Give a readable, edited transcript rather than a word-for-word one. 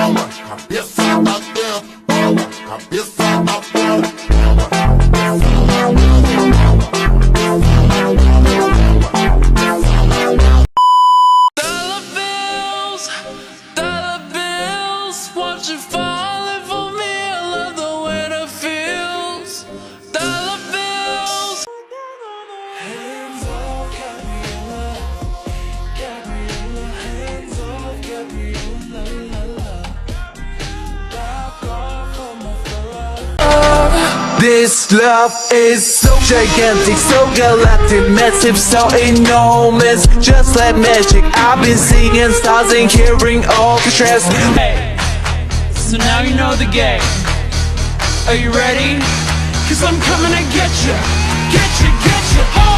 bola, cabeça batendo, bola, cabeça batendo. Dollar bills, watch it falling for me. I love the way it feels. Dollar bills. Hands off, Gabriella, Gabriella. Hands off, Gabriella. Back off of my Ferrari. This love is so gigantic, so galactic, massive, so enormous, just like magic. I've been seeing stars and hearing orchestras. Hey, so now you know the game. Are you ready? 'Cause I'm coming to get you, get you, get you. Oh!